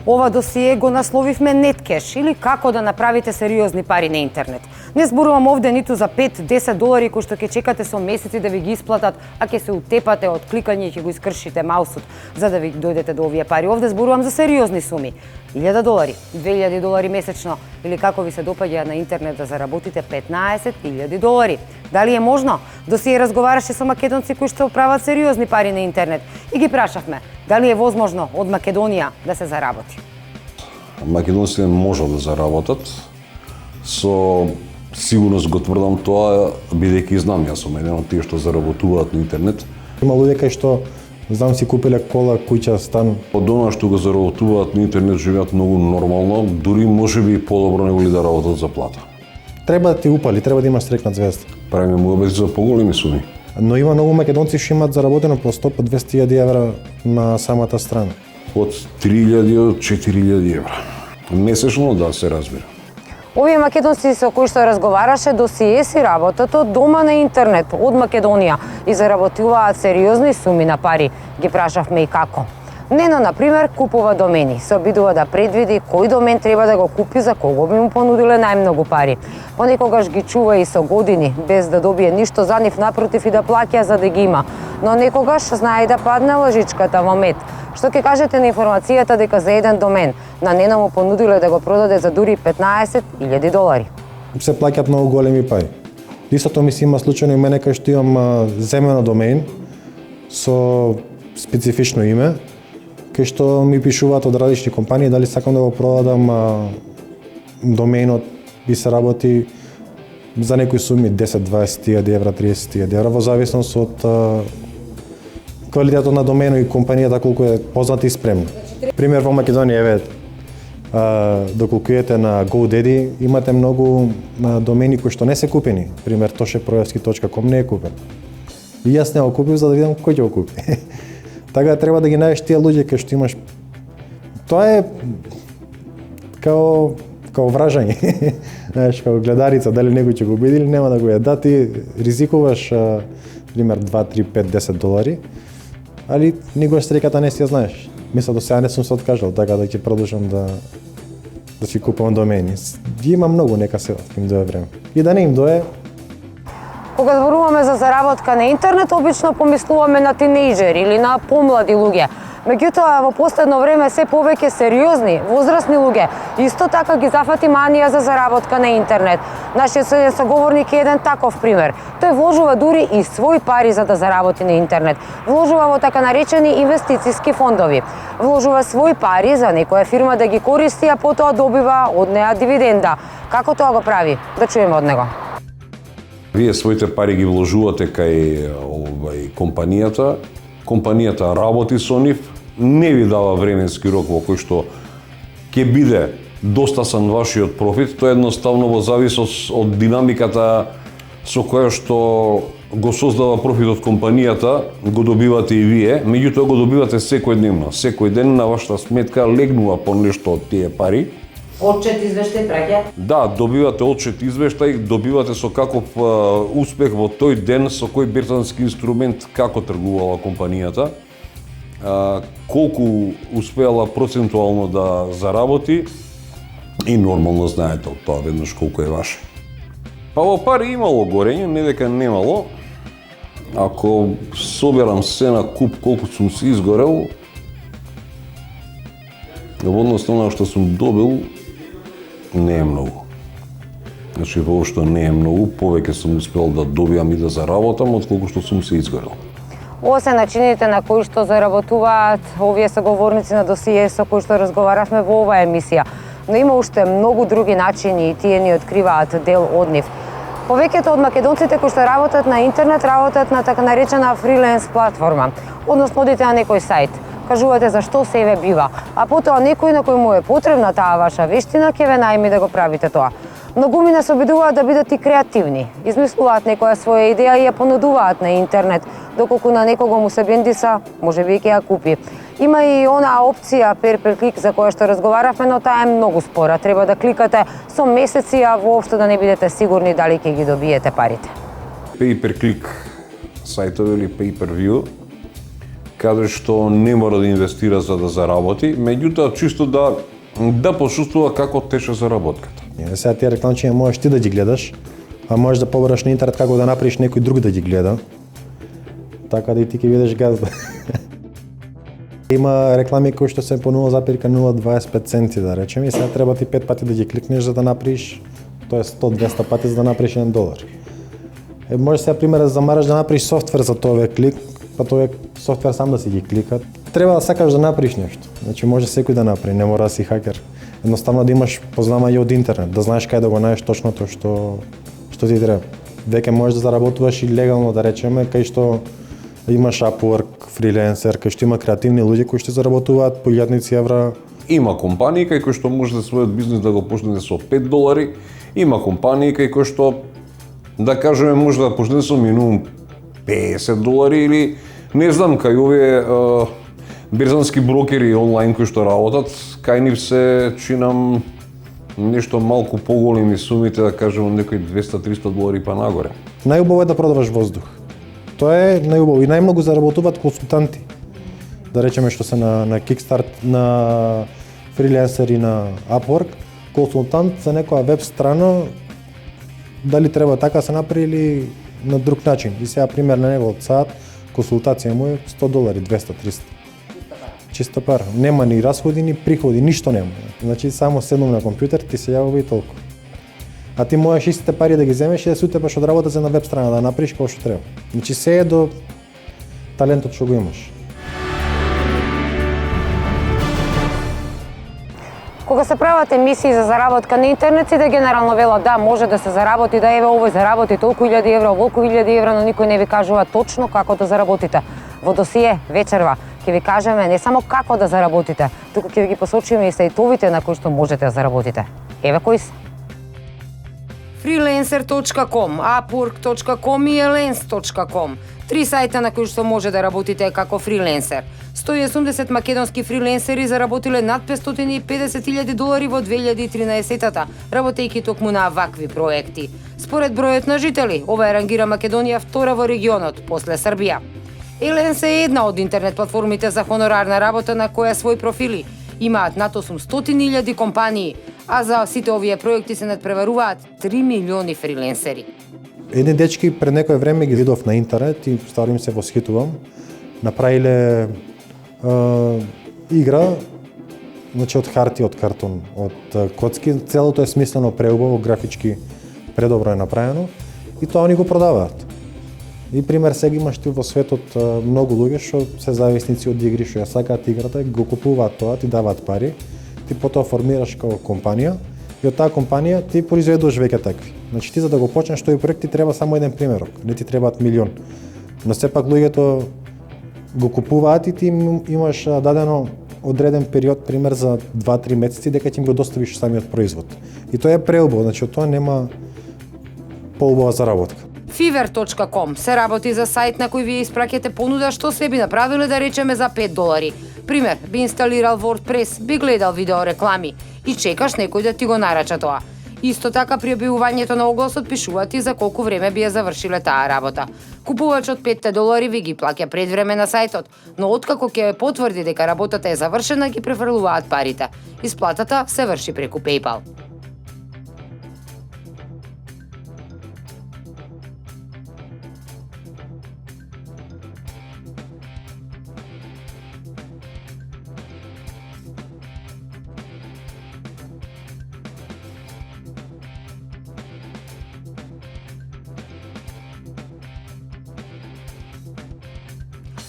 Ова досие го насловивме неткеш или како да направите сериозни пари на интернет. Не зборувам овде ниту за 5-10 долари кои што ќе чекате со месеци да ви ги исплатат, а ќе се утепате од кликање и ќе го искршите маусот за да ви дојдете до овие пари. Овде зборувам за сериозни суми. 1000 долари, 2000 долари месечно или како ви се допаѓа на интернет да заработите 15.000 долари. Дали е можно? Досие разговараше со македонци кои што прават сериозни пари на интернет и ги прашавме дали е возможно од Македонија да се заработи. Македонците можат да заработат. Со сигурност го тврдам тоа, бидејќи знам, јас сум еден од тие што заработуваат на интернет. Има луѓе кај што знам си купиле кола, куќа, стан. Од она што го заработуваат на интернет живеат многу нормално, дури можеби и подобро него ли да работат за плата. Треба да ти упали, треба да имаш стрекна звезда. Правиме муабети за поголеми суми. Но има многу македонци што имаат заработено по 100-200.000 евра на самата страна. Од 3.000 до 4.000 евра. Месечно, да, се разбира. Овие македонци со кои што разговараше досие си работат од дома на интернет, од Македонија и заработуваат сериозни суми на пари. Ги прашавме и како. Нено, например, купува домени. Се обидува да предвиди кој домен треба да го купи, за кого би му понудиле најмногу пари. Понекогаш ги чува и со години, без да добие ништо за нив, напротив и да плаќа за да ги има. Но некогаш знае да падне лажичката во мет. Што ќе кажете на информацијата дека за еден домен на Нено му понудиле да го продаде за дури 15.000 долари? Се плаќаат многу големи пари. Истото ми се има случајно и мене кај што имам земено домен со специфично име, кај што ми пишуваат од различни компании дали сакам да го продадам доменот би се работи за некои суми 10-20.000 евра, 30.000 евра во зависност од квалитетот на доменот и компанијата колку е позната и спремна. Пример во Македонија, еве, доколку идете на GoDaddy, имате многу домени кои што не се купени. Пример, tošeproevski.com не е купен. И јас не го купив за да видам кој ќе го купи. Така треба да ги најдеш тие луѓе кај што имаш. Тоа е као вражање. Знаеш, као гледарица, дали некој ќе го биде или нема да го биде. Да, ти ризикуваш, пример, 2, 3, 5, 10 долари, али никогаш стреката не си ја знаеш. Мисля, до сега не сум се откажал, така да ќе продолжам да си купувам домени. Ги има многу, нека се им дое време. И да не им дое. Кога зборуваме за заработка на интернет, обично помислуваме на тинејџери или на помлади луѓе. Меѓутоа, во последно време се повеќе сериозни, возрастни луѓе исто така ги зафати манија за заработка на интернет. Нашиот соговорник е еден таков пример. Тој вложува дури и свои пари за да заработи на интернет. Вложува во така наречени инвестициски фондови. Вложува свои пари за некоја фирма да ги користи, а потоа добива од неа дивиденда. Како тоа го прави? Да чуеме од него. Вие своите пари ги вложувате кај компанијата, компанијата работи со нив, не ви дава временски рок во кој што ќе биде достасан вашиот профит, тоа едноставно во зависност од динамиката со која што го создава профитот компанијата, го добивате и вие, меѓутоа го добивате секојдневно. Секој ден на вашата сметка легнува по нешто од тие пари. Отчет извештај праќа? Да, добивате отчет извештај, добивате со каков успех во тој ден, со кој берзански инструмент, како тргувала компанијата, колку успеала процентуално да заработи и нормално знаете од тоа веднаш колку е ваше. Па во пари имало горење, не дека немало. Ако соберам се на куп колку сум се изгорел, во однос на што сум добил, не е многу. Значи, воопшто не е многу, повеќе сум успел да добијам и да заработам, отколку што сум се изгорел. Ова се начините на кои што заработуваат овие соговорници на досие со кои што разговаравме во оваа емисија. Но има уште многу други начини и тие ни откриваат дел од нив. Повеќето од македонците кои што работат на интернет работат на така наречена фриленс платформа. Односно, одите на некој сајт, кажувате за што се ве бива, а потоа некој на кој му е потребна таа ваша вештина ќе ве најми да го правите тоа. Многумина се обидуваат да бидат и креативни, измислуваат некоја своја идеја и ја понудуваат на интернет, доколку на некого му се бендиса, можеби ќе ја купи. Има и онаа опција per клик за која што разговаравме, но таа е многу спора. Треба да кликате со месеци, а воопшто да не бидете сигурни дали ќе ги добиете парите. Pay per click сајтови или pay per view, каде што не мора да инвестира за да заработи, меѓутоа чисто да почувствува како тече заработката. Сега тие рекламчиња можеш ти да ги гледаш, а можеш да побараш на интернет како да направиш некој друг да ги гледа. Така да и ти ќе видиш газда. Има реклами кои што се по 0,025 центи да речеме и сега треба ти 5 пати да ги кликнеш за да направиш, тоа е 100-200 пати за да направиш $1. Може сега пример да замараш да направиш софтвер за тоа клик, па тоа софтвер сам да си ги клика. Треба да сакаш да направиш нешто. Значи може секој да направи, не мора да си хакер. Едноставно да имаш познавање од интернет, да знаеш кај да го најдеш точно тоа што ти треба. Веќе можеш да заработуваш и легално да речеме, кај што имаш Upwork, фриленсер, кај што има креативни луѓе кои што заработуваат по илјадници евра. Има компании кај кои што може да својот бизнес да го почне со $5, има компании кај кои што да кажеме може да почне со минимум $50 или не знам кај овие берзански брокери онлайн кои што работат, кај нив се чинам нешто малку поголеми сумите, да кажеме некои $200-300 па нагоре. Најубаво е да продаваш воздух. Тоа е најубаво и најмногу заработуваат консултанти. Да речеме што се на Kickstart, на фриленсер и на Upwork, консултант за некоја веб страна, дали треба така да се направи или на друг начин. И сега пример на него од саат, консултација му е $100, 200-300. Чиста пара. Нема ни расходи, ни приходи, ништо нема. Значи само седнам на компјутер, ти се јавува и толку. А ти можеш истите пари да ги земеш и да се утепаш од работа за на веб страна, да направиш како што треба. Значи се е до талентот што го имаш. Кога се прават емисии за заработка на интернет, сите генерално велат да, може да се заработи, да еве овој заработи толку илјади евра, волку илјади евра, но никој не ви кажува точно како да заработите. Во досие вечерва ќе ви кажеме не само како да заработите, туку ќе ви ги посочиме и сајтовите на кои што можете да заработите. Еве кои се. Freelancer.com, Upwork.com и Elance.com. 3 сајта на кои што може да работите како фриленсер. 180 македонски фриленсери заработиле над $550,000 во 2013-та, работејќи токму на вакви проекти. Според бројот на жители, ова рангира Македонија втора во регионот, после Србија. Elance е една од интернет платформите за хонорарна работа на која свој профили имаат над 800,000 компании, а за сите овие проекти се надпреваруваат 3 милиони фриленсери. Едни дечки пред некое време ги видов на интернет и ставим се восхитувам. Направиле игра, значи од харти, од картон, од коцки. Целото е смислено преубаво, графички предобро е направено и тоа они го продаваат. И пример сега имаш ти во светот многу луѓе што се зависници од игри, што ја сакаат играта, го купуваат тоа, ти даваат пари, ти потоа формираш како компанија и од таа компанија ти произведуваш веќе такви. Значи ти за да го почнеш тој проект ти треба само еден примерок, не ти требаат милион. Но сепак луѓето го купуваат и ти имаш дадено одреден период, пример за 2-3 месеци дека ќе им го доставиш самиот производ. И тоа е преубаво, значи од тоа нема поубава заработка. Fiverr.com се работи за сајт на кој вие испраќате понуда што се би направиле да речеме за $5. Пример, би инсталирал WordPress, би гледал видео реклами и чекаш некој да ти го нарача тоа. Исто така при објавувањето на огласот пишуваат и за колку време би ја завршиле таа работа. Купувачот $5 ви ги плаќа пред време на сајтот, но откако ќе потврди дека работата е завршена, ги префрлуваат парите. Исплатата се врши преку PayPal.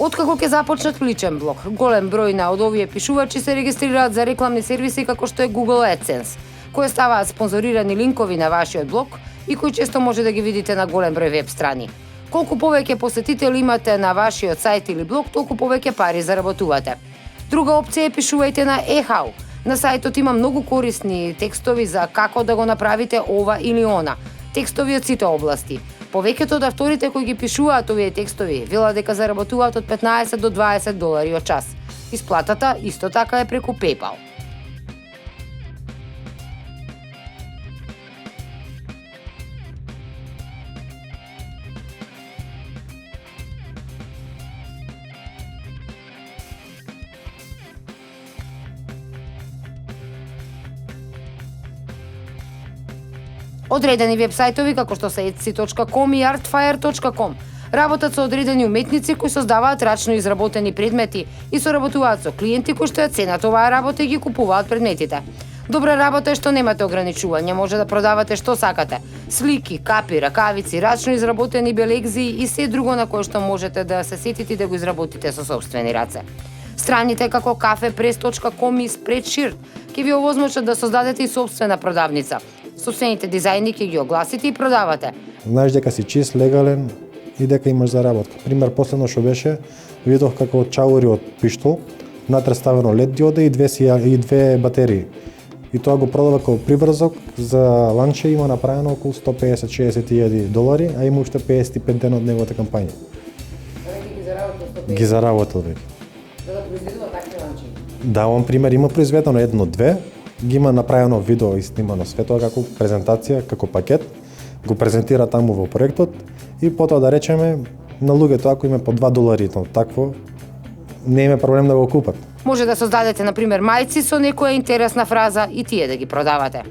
Откако ќе започнат личен блог, голем број на од овие пишувачи се регистрираат за рекламни сервиси како што е Google AdSense, кои ставаат спонзорирани линкови на вашиот блог и кои често може да ги видите на голем број веб страни. Колку повеќе посетители имате на вашиот сајт или блог, толку повеќе пари заработувате. Друга опција е пишувајте на eHow. На сајтот има многу корисни текстови за како да го направите ова или она. Текстови од сите области. Повеќето од авторите кои ги пишуваат овие текстови велат дека заработуваат од $15 до $20 од час. Исплатата исто така е преку PayPal. Одредени вебсајтови како што се etsy.com и artfire.com работат со одредени уметници кои создаваат рачно изработени предмети и соработуваат со клиенти кои што ја ценат оваа работа и ги купуваат предметите. Добра работа е што немате ограничување, може да продавате што сакате. Слики, капи, ракавици, рачно изработени белегзи и се друго на кое што можете да се сетите и да го изработите со сопствени раце. Страните како cafepress.com и Spreadshirt ќе ви овозможат да создадете и сопствена продавница. Сопствените дизајни ќе ги огласите и продавате. Знаеш дека си чист, легален и дека имаш заработка. Пример, последно што беше, видов како чаури од пиштол, внатре ставено LED диода и две батерии. И тоа го продава како приврзок за ланче, има направено околу $150-60,000, а има уште 55 дена од неговата кампања. Ги заработил веќе. За да произведува такви ланчи? Да, он пример има произведено 1-2, ги има направено видео и снимано све тоа како презентација, како пакет, го презентира таму во проектот и потоа да речеме на луѓето ако има по $2, такво не има проблем да го купат. Може да создадете, например, мајци со некоја интересна фраза и тие да ги продавате.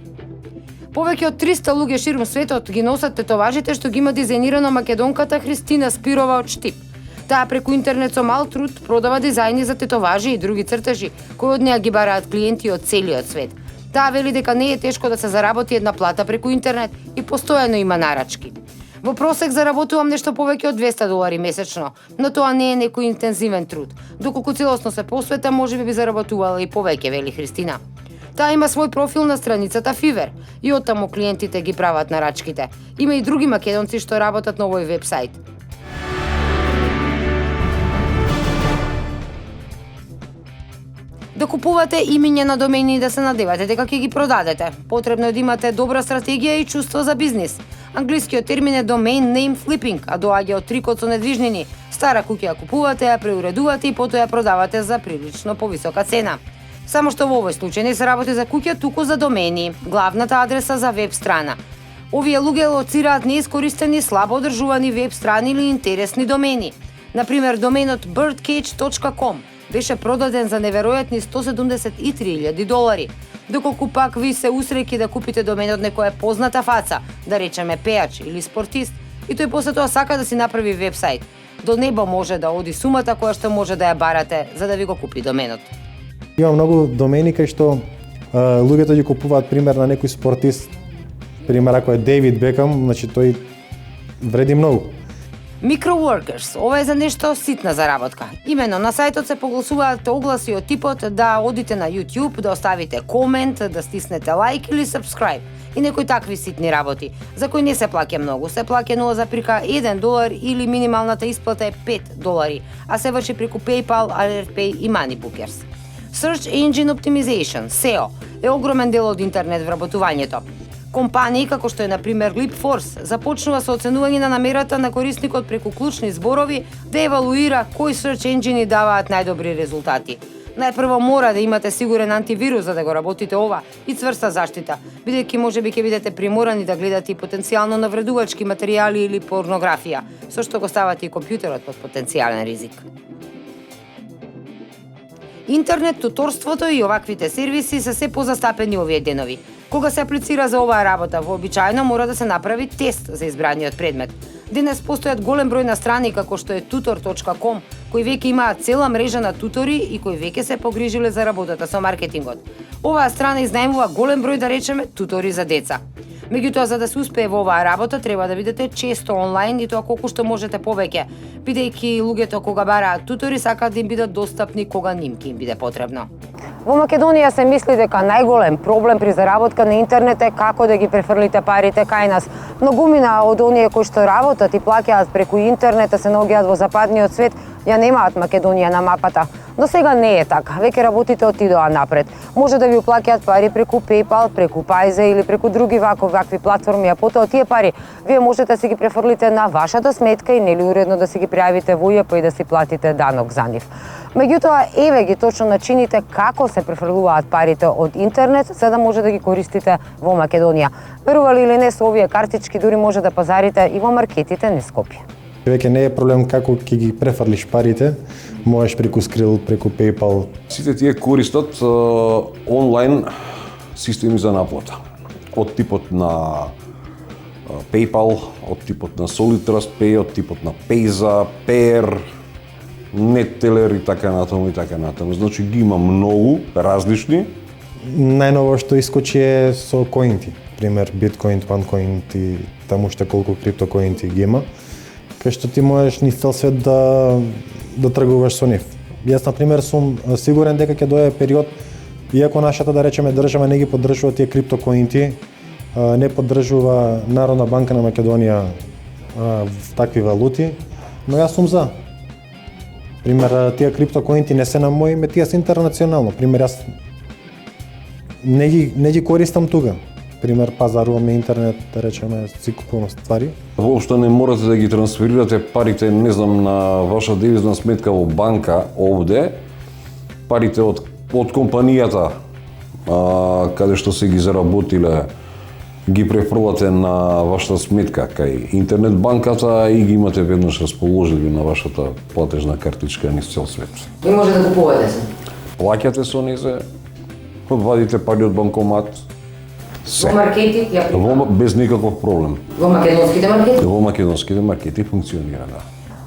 Повеќе од 300 луѓе ширум светот ги носат тетоважите што ги има дизајнирано македонката Христина Спирова од Штип. Таа преку интернет со мал труд продава дизајни за тетоважи и други цртежи, кои од неа ги бараат клиенти од целиот свет. Таа вели дека не е тешко да се заработи една плата преку интернет и постојано има нарачки. Во просек заработувам нешто повеќе од $200 месечно, но тоа не е некој интензивен труд. Доколку целосно се посвета, можеби би заработувала и повеќе, вели Христина. Таа има свој профил на страницата Fiverr и оттаму клиентите ги прават нарачките. Има и други македонци што работат на овој вебсајт. Да купувате имиња на домени и да се надевате дека ќе ги продадете. Потребно е да имате добра стратегија и чувство за бизнис. Англискиот термин е domain name flipping, а доаѓа од трикот со недвижнини. Стара куќа ја купувате, ја преуредувате и потоа ја продавате за прилично повисока цена. Само што во овој случај не се работи за куќа, туку за домени, главната адреса за веб страна. Овие луѓе лоцираат неискористени, слабо одржувани веб страни или интересни домени. Например, доменот birdcage.com беше продаден за неверојатни $173,000, доколку пак ви се усреќи да купите домен од некоја позната фаца, да речеме пеач или спортист, и тој после тоа сака да си направи вебсајт. До небо може да оди сумата која што може да ја барате за да ви го купи доменот. Има многу домени кај што луѓето ги купуваат пример на некој спортист, пример ако е Дейвид Бекам, значи тој вреди многу. Microworkers, ова е за нешто ситна заработка. Имено на сајтот се погласуваат огласи од типот да одите на YouTube, да оставите комент, да стиснете лайк или subscribe и некои такви ситни работи, за кои не се плаќа многу. Се плаќа $0,1 или минималната исплата е $5, а се врши преку PayPal, AlertPay и MoneyBookers. Search Engine Optimization, SEO, е огромен дел од интернет вработувањето. Компании како што е на пример Leapforce започнува со оценување на намерата на корисникот преку клучни зборови да евалуира кои search engine даваат најдобри резултати. Најпрво мора да имате сигурен антивирус за да го работите ова и цврста заштита, бидејќи можеби ќе бидете приморани да гледате и потенцијално навредувачки материјали или порнографија, со што го ставате и компјутерот под потенцијален ризик. Интернет туторството и оваквите сервиси се се позастапени овие денови. Кога се аплицира за оваа работа, вообичаено мора да се направи тест за избраниот предмет. Денес постојат голем број на страни како што е tutor.com, кои веќе имаат цела мрежа на тутори и кои веќе се погрижиле за работата со маркетингот. Оваа страна изнајмува голем број, да речеме, тутори за деца. Меѓутоа, за да се успее во оваа работа, треба да бидете често онлайн и тоа колку што можете повеќе, бидејќи луѓето кога бараат тутори сакаат да им бидат достапни кога нимки им биде потребно. Во Македонија се мисли дека најголем проблем при заработка на интернет е како да ги префрлите парите кај нас. Многумина од оние кои што работат и плаќаат преку интернет, се наоѓаат во западниот свет, ја немаат Македонија на мапата. Но сега не е така, веќе работите отидоа напред. Може да ви уплаќаат пари преку PayPal, преку Payze или преку други вакви платформи, а потоа тие пари вие можете да си ги префрлите на вашата сметка и нели уредно да си ги пријавите во ЈП и да си платите данок за нив. Меѓутоа, еве ги точно начините како се префрлуваат парите од интернет, за да може да ги користите во Македонија. Верували или не, со овие картички дури може да пазарите и во маркетите низ Скопје. Веќе не е проблем како ќе ги префрлиш парите, можеш преку Skrill, преку PayPal. Сите тие користат онлайн системи за наплата. Од типот на PayPal, од типот на Solid Trust Pay, од типот на Payza, Payer, NetTeller и така натаму и така натаму. Значи ги има многу различни. Најново што искочи е со коинти. Пример Bitcoin, OneCoin и таму уште колку криптокоинти ги има. Кај што ти можеш низ цел свет да тргуваш со нив. Јас на пример сум сигурен дека ќе дојде период, иако нашата да речеме држава не ги поддржува тие криптокоинти, не поддржува Народна банка на Македонија в такви валути, но јас сум за. Пример, тие криптокоинти не се на мој име, тие се интернационално. Пример, јас не ги користам тука. Пример, пазарувам на интернет, да речеме, си купувам ствари. Воопшто не морате да ги трансферирате парите, не знам, на ваша девизна сметка во банка овде, парите од компанијата каде што се ги заработиле, ги префрлате на вашата сметка кај интернет банката и ги имате веднаш расположени на вашата платежна картичка низ цел свет. И може да купувате се. Плаќате со незе, вадите пари од банкомат, Во маркети ја без никаков проблем. Во македонските маркети? Во македонските маркети функционира, да.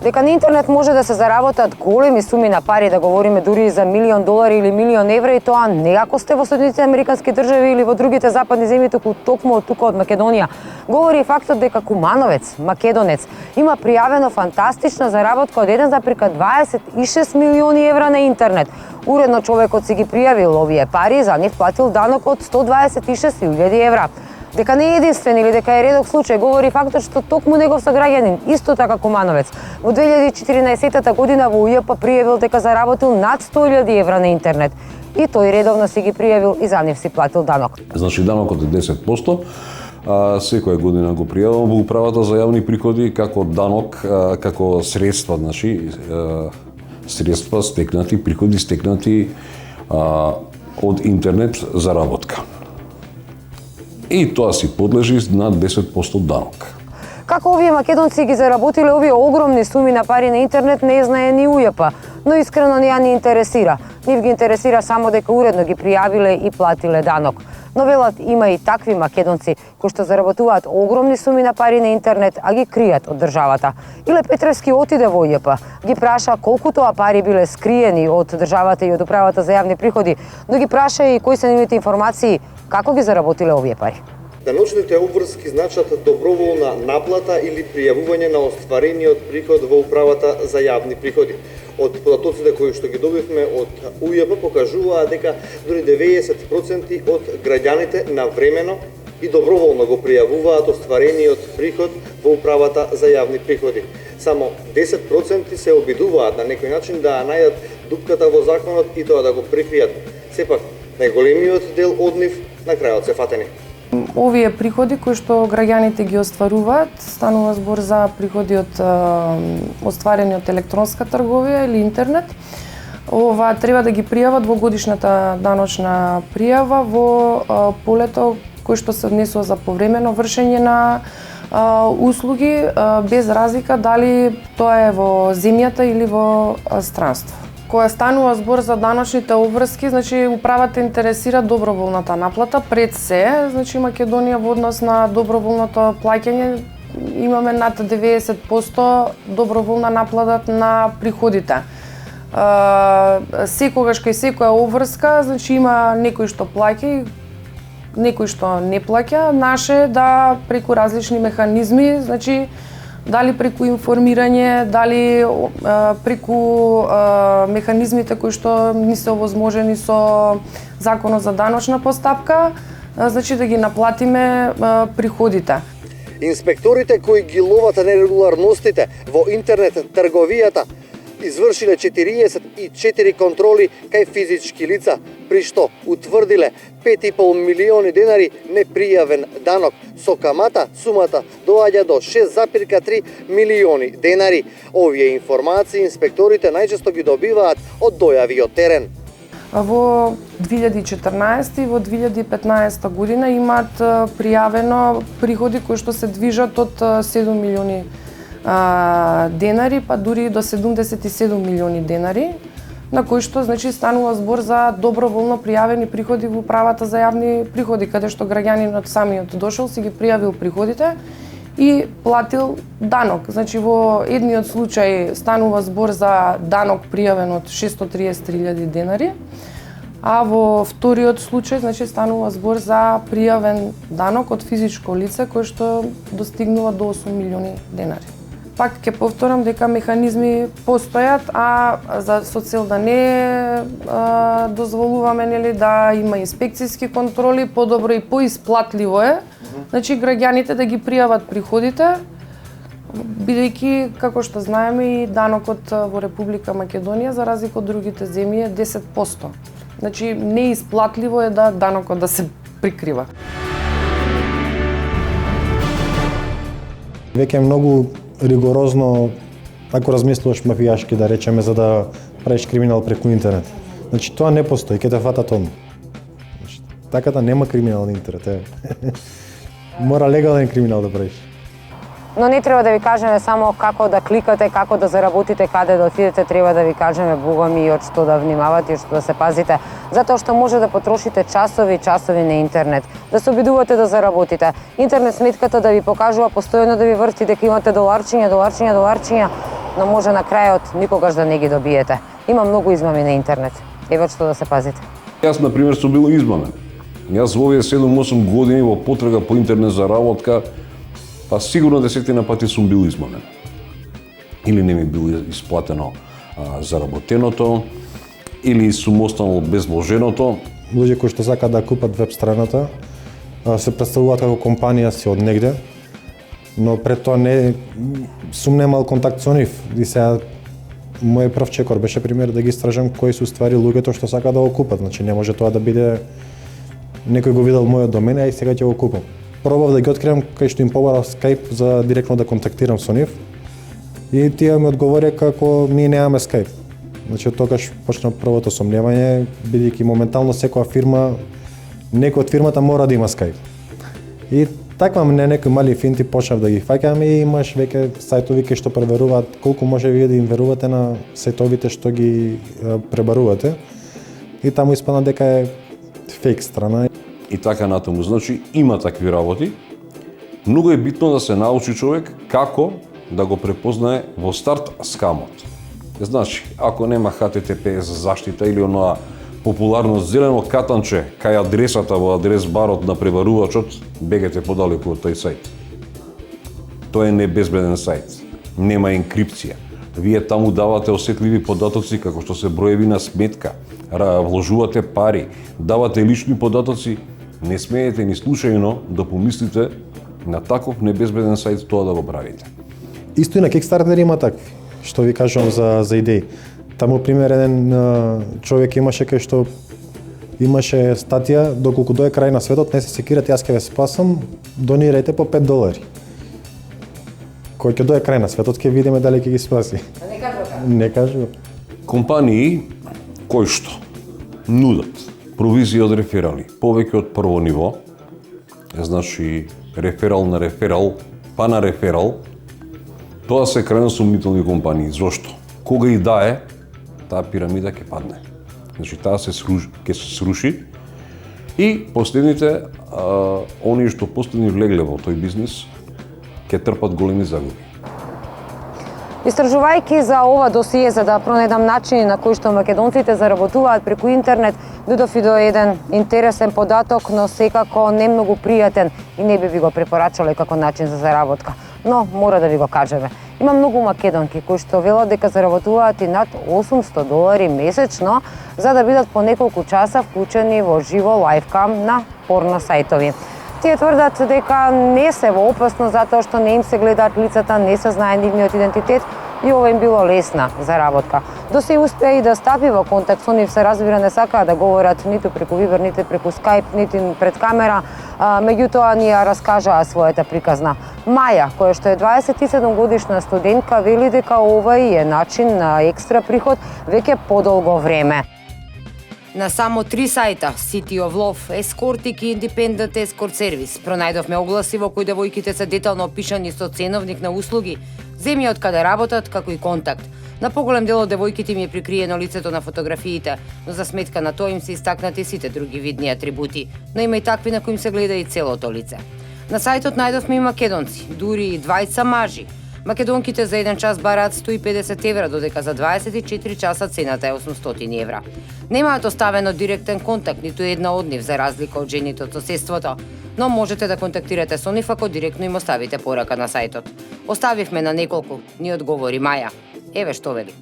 Дека на интернет може да се заработат големи суми на пари, да говориме дури за $1.000.000 или $1.000.000 и тоа не ако сте во Соединетите Американски држави или во другите западни земји, туку токму од тука од Македонија. Говори и фактот дека кумановец, македонец, има пријавено фантастична заработка од 1,26 милиони евра на интернет. Уредно човекот си ги пријавил овие пари, за нив платил данок од 126.000 евра. Дека не е единствен или дека е редок случај, говори фактот што токму негов сограѓанин, исто така кумановец, во 2014 година во УЈП пријавил дека заработил над 100.000 евра на интернет. И тој редовно си ги пријавил и за нив си платил данок. Значи данокот е 10%, секоја година го пријавам во управата за јавни приходи како данок, како средства, значи средства стекнати, приходи стекнати од интернет заработка. И тоа си подлежи на 10% данок. Како овие македонци ги заработиле овие огромни суми на пари на интернет не знае ни УЈП, но искрено не ја ни интересира. Нив ги интересира само дека уредно ги пријавиле и платиле данок. Но велат има и такви македонци кои што заработуваат огромни суми на пари на интернет, а ги кријат од државата. Иле Петревски отиде во УЈП, ги праша колку тоа пари биле скриени од државата и од управата за јавни приходи, но ги праша и кои се нивните информации како ги заработиле овие пари. Даночните обврски значат доброволна наплата или пријавување на остварениот приход во управата за јавни приходи. Од податоците кои што ги добивме од УЈП покажуваат дека дури 90% од граѓаните навремено и доброволно го пријавуваат остварениот приход во управата за јавни приходи. Само 10% се обидуваат на некој начин да најдат дупката во законот и тоа да го прикријат. Сепак, најголемиот дел од нив на крајот се фатени. Овие приходи кои што граѓаните ги остваруваат, станува збор за приходи од остварени од електронска трговија или интернет. Ова треба да ги пријават во годишната даночна пријава во полето кој што се однесува за повремено вршење на услуги, без разлика дали тоа е во земјата или во странство. Кога станува збор за даночните обврски, значи управата интересира доброволната наплата пред се, значи Македонија во однос на доброволното плаќање имаме над 90% доброволна наплата на приходите. Секогаш кај секоја обврска, значи има некој што плаќа и некој што не плаќа, наше да преку различни механизми, значи дали преку информирање, дали преку механизмите кои што ни се овозможени со Законот за даночна постапка, значи да ги наплатиме приходите. Инспекторите кои ги ловат нерегуларностите во интернет трговијата извршиле 44 контроли кај физички лица, при што утврдиле 5,5 милиони денари непријавен данок, со камата сумата доаѓа до 6,3 милиони денари. Овие информации инспекторите најчесто ги добиваат од дојави од терен. Во 2014 и во 2015 година имаат пријавено приходи кои што се движат од 7 милиони денари, па дури до 77 милиони денари, на кои што значи станува збор за доброволно пријавени приходи во управата за јавни приходи, каде што граѓанинот самиот дошол си ги пријавил приходите и платил данок. Значи во едниот случај станува збор за данок пријавен од 633.000 денари, а во вториот случај значи станува збор за пријавен данок од физичко лице кој што достигнува до 8 милиони денари. Пак ќе повторам дека механизми постојат, а со цел да не дозволуваме нели да има инспекцијски контроли, подобро и поисплатливо е, значи граѓаните да ги пријават приходите, бидејќи како што знаеме и данокот во Република Македонија за разлика од другите земји е 10%. Значи неисплатливо е да данокот да се прикрива. Веќе многу ригорозно, ако размислуваш мафијашки, да речеме, за да правиш криминал преку интернет. Значи тоа не постои, ќе те фатат одма. Значи, така да нема криминал на интернет. Мора легален криминал да правиш. Но не треба да ви кажеме само како да кликате, како да заработите, каде да отидете, треба да ви кажеме богами и од што да внимавате и од што да се пазите, затоа што може да потрошите часови и часови на интернет, да се обидувате да заработите. Интернет сметката да ви покажува постојано да ви врти дека имате доларчиња, но може на крајот никогаш да не ги добиете. Има многу измами на интернет. Ева што да се пазите. Јас, например, сум бил измамен. Јас во овие 7-8 години во потрага по интернет за работка, па сигурно 10 пати сум бил измамен. Или не ми било исплатено заработеното, или сум останал без вложеното. Луѓе кои што сакаат да купат веб страната, се представуваат како компанија си од негде, но пред тоа не сум немал контакт со нив. И сега мој прв чекор беше пример да ги истражам кои се ствари луѓето што сакаат да го купат. Значи не може тоа да биде некој го видел мојот домен, а и сега ќе го купам. Пробав да ги откриам кај што им побарав Skype за директно да контактирам со нив. И тие ми одговорија како ние немаме Skype. Значи од тогаш почна првото сомневање, бидејќи моментално секоја фирма, некој од фирмата мора да има Skype. И таква не некои мали финти почнав да ги фаќам и имаш веќе сајтови кај што проверуваат колку може вие да им верувате на сајтовите што ги пребарувате. И таму испадна дека е фейк страна. И така натаму. Значи, има такви работи. Многу е битно да се научи човек како да го препознае во старт скамот. Значи, ако нема HTTPS заштита или оноа популарно зелено катанче кај адресата во адрес барот на преварувачот, бегете подалеку од тој сајт. Тоа е небезбеден сајт. Нема енкрипција. Вие таму давате осетливи податоци како што се броеви на сметка, вложувате пари, давате лични податоци. Не смеете ни случајно да помислите на таков небезбеден сајт тоа да го правите. Исто и на Kickstarter има такви, што ви кажувам за идеи. Таму пример еден човек имаше кај што имаше статија доколку дое крај на светот не се секирате, јас ќе ве спасам, донирајте по $5. Кој ќе дое крај на светот ќе видиме дали ќе ги спаси. Не кажува. Не кажува. Компании кои што нудат провизија од реферали, повеќе од прво ниво, значи реферал на реферал, па на реферал, тоа се крајно сумнителни компании. Зошто? Кога и да е, таа пирамида ќе падне. Значи таа ќе се сруши и последните, оние што последни влегле во тој бизнес, ќе трпат големи загуби. Истражувајќи за ова досие за да пронајдам начини на кои што македонците заработуваат преку интернет, дојдов и до еден интересен податок, но секако не многу пријатен и не би го препорачале како начин за заработка. Но мора да ви го кажеме. Има многу македонки кои што велат дека заработуваат и над $800 месечно за да бидат по неколку часа вклучени во живо лајфкам на порно сајтови. Тие тврдат дека не се во опасно затоа што не им се гледаат лицата, не се знае нивниот идентитет и ова им било лесна заработка. До се успеа и да стапи во контакт со нив, се разбира не сакаа да говорат ниту преку Viber, ниту преку Skype, ниту пред камера, меѓутоа ни ја раскажаа својата приказна. Маја, која што е 27 годишна студентка, вели дека ова е начин на екстра приход веќе подолго време. На само 3 сајта, City of Love, Escortic и Independent Escort Service, пронајдовме огласи во кои девојките се детално опишани со ценовник на услуги, земја од каде работат, како и контакт. На поголем дел од девојките им е прикриено лицето на фотографиите, но за сметка на тоа им се истакнати сите други видни атрибути, но има и такви на кои им се гледа и целото лице. На сајтот најдовме и македонци, дури и двајца мажи. Македонките за 1 час бараат 150 евра, додека за 24 часа цената е 800 евра. Немаат оставено директен контакт ниту една од нив, за разлика од жените од соседството, но можете да контактирате со нив ако директно им оставите порака на сајтот. Оставивме на неколку, ни одговори Маја. Еве што вели.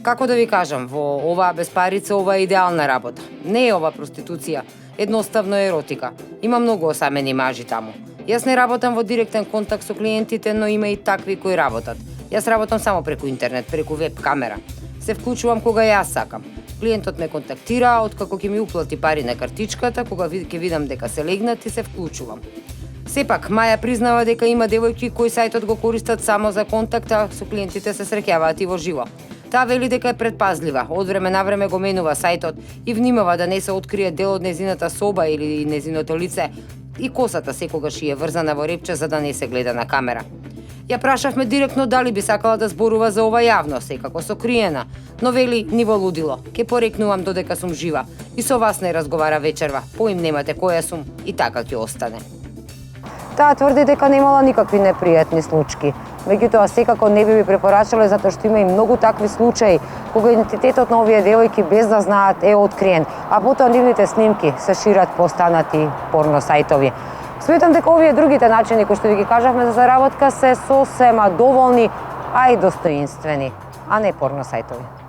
Како да ви кажам, во оваа безпарица ова е идеална работа. Не е ова проституција, едноставно еротика. Има многу осамени мажи таму. Јас не работам во директен контакт со клиентите, но има и такви кои работат. Јас работам само преку интернет, преку веб камера. Се вклучувам кога јас сакам. Клиентот ме контактира, откако ќе ми уплати пари на картичката, кога ќе видам дека се легнати, се вклучувам. Сепак, Маја признава дека има девојки кои сајтот го користат само за контакт, а со клиентите се среќаваат и во живо. Таа вели дека е предпазлива, од време на време го менува сајтот и внимава да не се открие дел од незината соба или незиното лице, и косата секогаш е врзана во репче за да не се гледа на камера. Ја прашавме директно дали би сакала да зборува за ова јавно, секако сокриена, но вели ни во лудило. Ке порекнувам додека сум жива и со вас не разговара вечерва, поим немате која сум и така ќе остане. Таа тврди дека немала никакви непријатни случаи. Меѓутоа, секако не би препорачале затоа што има и многу такви случаи кога идентитетот на овие девојки без да знаат е откриен, а потоа нивните снимки се шират по останати порно сајтови. Сметам дека овие другите начини кои што ви ги кажавме за заработка се сосема доволни, а и достоинствени, а не порно сајтови.